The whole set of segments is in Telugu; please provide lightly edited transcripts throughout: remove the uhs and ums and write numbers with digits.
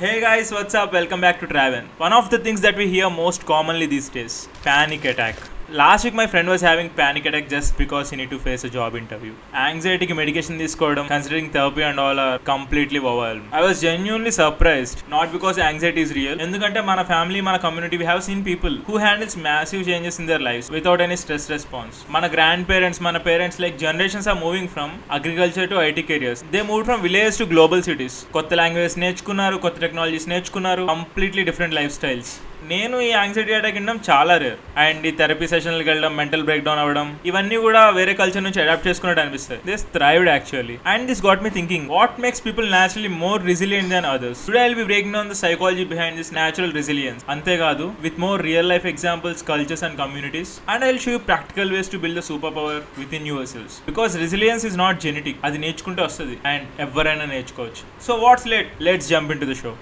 Hey guys, what's up? Welcome back to Traven. One of the things that we hear most commonly these days, panic attack. Last week my friend was having panic attack just because he need to face a job interview. Anxiety ki medication తీసుకోవడం, considering therapy and all are completely overwhelmed. I was genuinely surprised, not because anxiety is real. ఎందుకంటే మన family, మన community, we have seen people who handles massive changes in their lives without any stress response. మన grandparents, మన parents, like generations are moving from agriculture to IT careers. They moved from village to global cities. కొత్త languages నేర్చుకున్నారు, కొత్త టెక్నాలజీస్ నేర్చుకున్నారు, completely different lifestyles. నేను ఈ యాంగ్జైటీ అటాక్ వినడం చాలా రేర్. అండ్ ఈ థెరపీ సెషన్లకు వెళ్ళడం, మెంటల్ బ్రేక్ డౌన్ అవ్వడం, ఇవన్నీ కూడా వేరే కల్చర్ నుంచి అడాప్ట్ చేసుకున్నట్టు అనిపిస్తాయి. This thrived actually. And this got me thinking, what makes people naturally more resilient than others? Today I will be breaking down the psychology behind this natural resilience. అంతేకాదు with more real life examples, cultures and communities. And I will show you practical ways to build the superpower within yourselves. Because resilience is not genetic, అది నేర్చుకుంటే వస్తుంది అండ్ ఎవరైనా నేర్చుకోవచ్చు. So watts let's jump in to the show.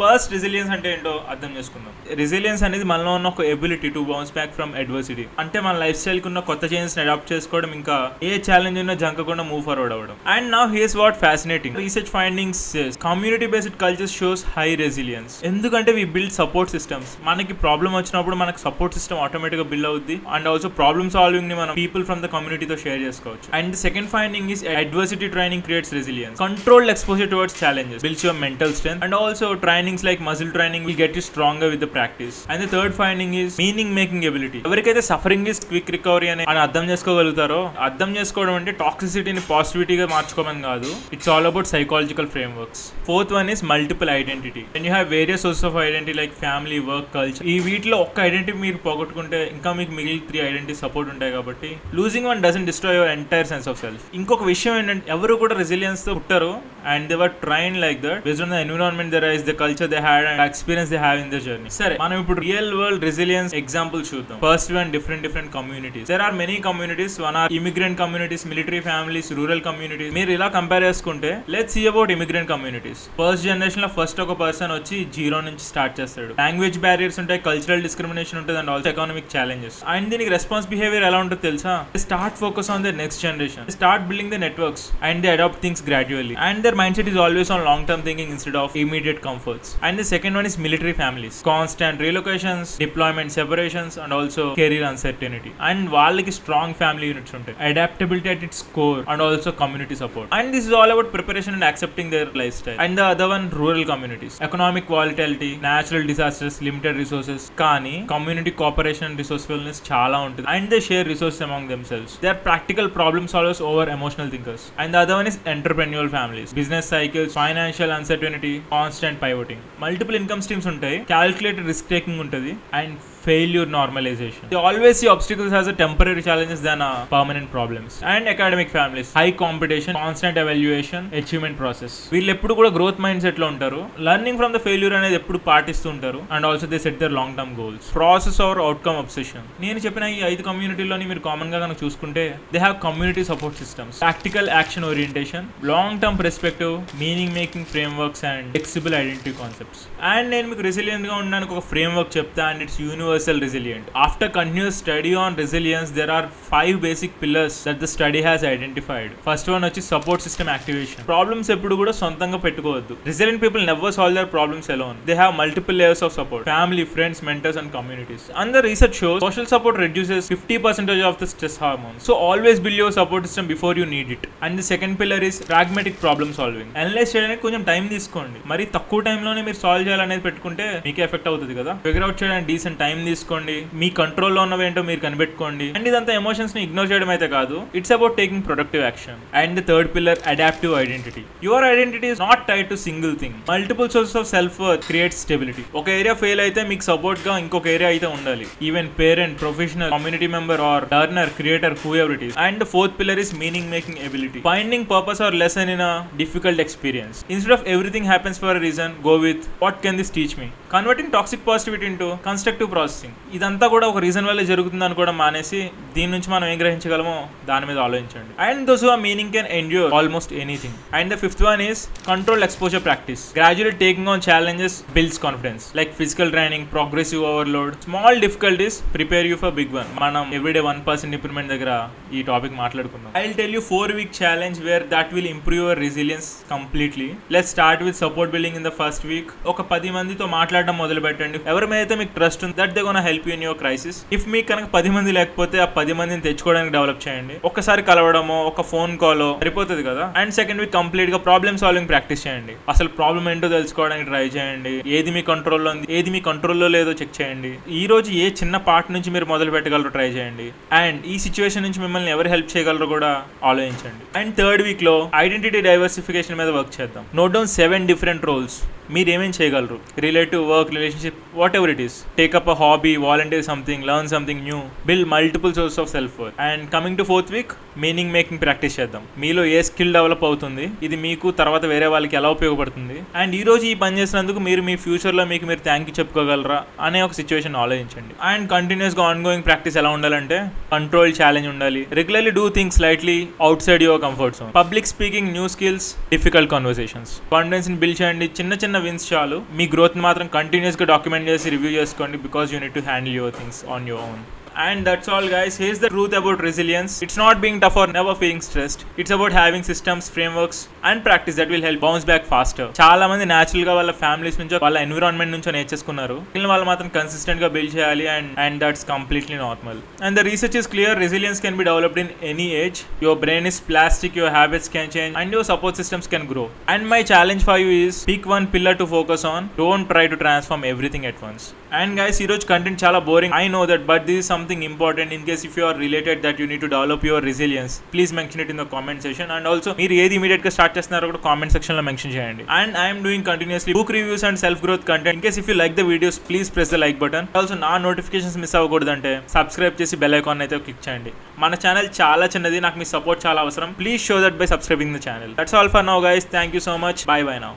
First resilience అంటే ఏంటో అర్థం చేసుకుందాం. రెసిలియన్స్ అనేది మనలో ఉన్న ఒక ability to bounce back from adversity. అంటే మన లైఫ్ స్టైల్కి ఉన్న కొత్త చేంజెస్ ని అడాప్ట్ చేసుకోవడం, ఇంకా ఏ ఛాలెంజ్ ఉన్నా జంకకుండా మూవ్ ఫార్వర్డ్ అవ్వడం. And now here's what fascinating. Research findings community based cultures shows high resilience. ఎందుకంటే వి బిల్డ్ సపోర్ట్ సిస్టమ్స్. మనకి ప్రాబ్లం వచ్చినప్పుడు మనకు సపోర్ట్ సిస్టమ్ ఆటోమేటిక్ గా బిల్డ్ అవుద్ది. అండ్ ఆల్సో ప్రాబ్లమ్ సాల్వింగ్ ని మనం పీపుల్ ఫ్రమ్ ద కమ్యూనిటీతో షేర్ చేసుకోవచ్చు. And second finding is adversity training creates resilience. Controlled exposure towards challenges builds your mental strength. And also training like muscle training will get you stronger with the practice. And the third finding is meaning making ability. ఎవరికైతే సఫరింగ్ ఇస్ క్విక్ రికవరీ అని అర్థం చేసుకోగలుగుతారో, అర్థం చేసుకోవడం అంటే టాక్సిసిటీని పాజిటివిటీగా మార్చుకోమని కాదు. It's all about psychological frameworks. Fourth one is multiple identity. And you have various sources of identity like family, work, culture. ఈ వీటిలో ఒక్క ఐడెంటిటీ మీరు పోగొట్టుకుంటే ఇంకా మీకు మిగిలిన 3 ఐడెంటిటీ సపోర్ట్ ఉంటాయి. కాబట్టి losing one doesn't destroy your entire sense of self. ఇంకొక విషయం ఏంటంటే ఎవరు కూడా రెసిలియన్స్ తో పుట్టారు and they were trained like that based on the environment they raise, the culture they had and experience they have in the journey. సరే, మనం ఇప్పుడు రియల్ వరల్డ్ రెసిలియన్స్ ఎగ్జాంపుల్ చూద్దాం. First one, different communities. There are many communities. One are immigrant communities, military families, rural communities. మీరు ఇలా కంపేర్ చేసుకుంటే let's see about immigrant communities. First generation లో ఫస్ట్ ఒక పర్సన్ వచ్చి జీరో నుంచి స్టార్ట్ చేస్తాడు. లాంగ్వేజ్ బ్యారియర్స్ ఉంటాయి, కల్చరల్ డిస్క్రిమినేషన్ ఉంటుంది and also economic challenges. And దీనికి రెస్పాన్స్ బిహేవియర్ ఎలా ఉంటుందో తెలుసా? Start focus on the next generation, start building the networks and they adapt things gradually. And their mindset is always on long term thinking instead of immediate comforts. And the second one is military families, constant relocations, deployment separations and also career uncertainty. And వాళ్ళకి strong family units ఉంటాయి, adaptability at its core and also community support. And this is all about preparation and accepting their lifestyle. And the other one, rural communities, economic volatility, natural disasters, limited resources, కానీ community cooperation and resourcefulness చాలా ఉంటుంది. And they share resources among themselves. They are practical problem solvers over emotional thinkers. And the other one is entrepreneurial families, business cycles, financial uncertainty, constant pivoting, multiple income streams ఉంటాయి, క్యాలిక్యులేటెడ్ రిస్క్ టేకింగ్ ఉంటుంది and failure normalization. They always see obstacles as a temporary challenges than a permanent problems. And academic families, high competition, constant evaluation, achievement process. వీళ్ళు ఎప్పుడు కూడా గ్రోత్ మైండ్ సెట్ లో ఉంటారు. లర్నింగ్ ఫ్రమ్ ద ఫెయిల్యూర్ అనేది ఎప్పుడు పాటిస్తూ ఉంటారు. And also they set their long term goals. Process or outcome obsession. నేను చెప్పిన ఈ 5 కమ్యూనిటీలోని మీరు కామన్ గా కనుక చూసుకుంటే they have community support systems, practical action orientation, long term perspective, meaning making frameworks and flexible identity concepts. And నేను మీకు రెసిలియంట్ గా ఉండడానికి ఒక ఫ్రేమ్వర్క్ చెప్తా and it's universal resilient. After continuous study on resilience, there are 5 basic pillars that the study has identified. First one is support system activation. Problems eppudu kuda sontanga pettukovoddu. Resilient people never solve their problems alone. They have multiple layers of support: family, friends, mentors and communities. And the research shows social support reduces 50% of the stress hormones. So always build your support system before you need it. And the second pillar is pragmatic problem solving. Analyze cheyadaniki koncham time తీసుకోండి. మరి తక్కువ టైం లోనే మీరు సాల్వ్ చేయాలనేది పెట్టుకుంటే మీకే ఎఫెక్ట్ అవుతుంది కదా. ఫిగర్ అవుట్ చేయడానికి డీసెంట్ టైం తీసుకోండి, మీ కంట్రోల్లో ఉన్నవేంటో మీరు కనిపెట్టుకోండి. అండ్ ఇదంతా ఎమోషన్స్ ని ఇగ్నోర్ చేయడం అయితే కాదు, it's about taking productive action. And the third pillar, adaptive identity. Your identity is not tied to single thing. Multiple sources of self worth creates stability. ఒక ఏరియా ఫెయిల్ అయితే మీకు సపోర్ట్ గా ఇంకొక ఏరియా అయితే ఉండాలి. Even parent, professional, community member or learner, creator, who ever it is. And the fourth pillar is meaning making ability. Finding purpose or lesson in a difficult experience. Instead of everything happens for a reason, go with what can this teach me. Converting toxic positivity into constructive processing. ఇదంతా కూడా ఒక రీజన్ వల్ల జరుగుతుంది అనుకోవడం మానేసి దీని నుంచి మనం ఏం గ్రహించగలమో దాని మీద ఆలోచించండి. And those who are meaning can endure almost anything. And the fifth one is control exposure practice. Gradually taking on challenges builds confidence. Like physical training, progressive overload, small difficulties prepare you for big one. మనం ఎవ్రీడే 1% ఇంప్రూవ్మెంట్ దగ్గర ఈ టాపిక్ మాట్లాడుకుందాం. I will tell you 4-week challenge where that will improve your resilience completely. Let's start with support building in the first week. ఒక 10 మందితో మాట్లాడడం మొదలు పెట్టండి. ఎవరి మీద అయితే మీకు ట్రస్ట్ ఉంది that they gonna help you in your crisis. If మీకు కనుక 10 మంది లేకపోతే ఆ 10 మందిని తెచ్చుకోవడానికి డెవలప్ చేయండి. ఒక్కసారి కలవడమో ఒక ఫోన్ కాల్ సరిపోతుంది కదా. అండ్ సెకండ్ వీక్ కంప్లీట్ గా ప్రాబ్లమ్ సాల్వింగ్ ప్రాక్టీస్ చేయండి. అసలు ప్రాబ్లమ్ ఏంటో తెలుసుకోవడానికి ట్రై చేయండి. ఏది మీ కంట్రోల్లో ఉంది, ఏది మీ కంట్రోల్లో లేదో చెక్ చేయండి. ఈ రోజు ఏ చిన్న పార్ట్ నుంచి మీరు మొదలు పెట్టగలరో ట్రై చేయండి. అండ్ ఈ సిచ్యువేషన్ నుంచి మిమ్మల్ని ఎవరు హెల్ప్ చేయగలరో కూడా ఆలోచించండి. అండ్ థర్డ్ వీక్ లో ఐడెంటిటీ డైవర్సిఫికేషన్ మీద వర్క్ చేద్దాం. Note down 7 different roles. మీరు ఏమేం చేయగలరు, relative, work, relationship, whatever it is. Take up a hobby, volunteer something, learn something new, build multiple source of self worth. And coming to fourth week meaning making practice చేద్దాం. మీలో ఏ స్కిల్ డెవలప్ అవుతుంది, ఇది మీకు తర్వాత వేరే వాళ్ళకి ఎలా ఉపయోగపడుతుంది, అండ్ ఈ రోజు ఈ పని చేసినందుకు మీరు మీ ఫ్యూచర్లో మీకు మీరు థ్యాంక్ యూ చెప్పుకోగలరా అనే ఒక సిచ్యువేషన్ ఆలోచించండి. అండ్ కంటిన్యూస్గా ఆన్గోయింగ్ ప్రాక్టీస్ ఎలా ఉండాలంటే కంట్రోల్ ఛాలెంజ్ ఉండాలి. Regularly do things slightly out side your comfort zone. Public speaking, new skills, difficult conversations. Confidence ని బిల్డ్ చేయండి. చిన్న చిన్న విన్స్ చాలు. మీ గ్రోత్ మాత్రం కంటిన్యూస్గా డాక్యుమెంట్ చేసి రివ్యూ చేసుకోండి because you need to handle your things on your own. And that's all guys. Here's the truth about resilience. It's not being tough or never feeling stressed. It's about having systems, frameworks and practice that will help bounce back faster. చాలా మంది న్యాచురల్ గా వాళ్ళ ఫ్యామిలీస్ నుంచో వాళ్ళ ఎన్విరాన్మెంట్ నుంచో నేర్చేసుకున్నారు. వాళ్ళు మాత్రం కన్సిస్టెంట్ గా బిల్డ్ చేయాలి and that's completely normal. And the research is clear. Resilience can be developed in any age. Your brain is plastic, your habits can change and your support systems can grow. And my challenge for you is pick one pillar to focus on. Don't try to transform everything at once. And guys, ఈ రోజు కంటెంట్ చాలా boring, I know that, but this is something important. In case if you are related that you need to develop your resilience, please mention it in the comment section. And also మీరు ఏది immediate గా స్టార్ట్ చేస్తున్నారో కూడా కామెంట్ సెక్షన్ లో మెన్షన్ చేయండి. And I am doing continuously book reviews and self growth content. In case if you like the videos, please press the like button. Also నా నోటిఫికేషన్స్ మిస్ అవ్వకూడదంటే సబ్స్క్రైబ్ చేసి బెల్ ఐకాన్ అయితే క్లిక్ చేయండి. మన ఛానల్ చాలా చిన్నది, నాకు మీ సపోర్ట్ చాలా అవసరం. Please show that by subscribing the channel. That's all for now guys. Thank you so much. Bye now.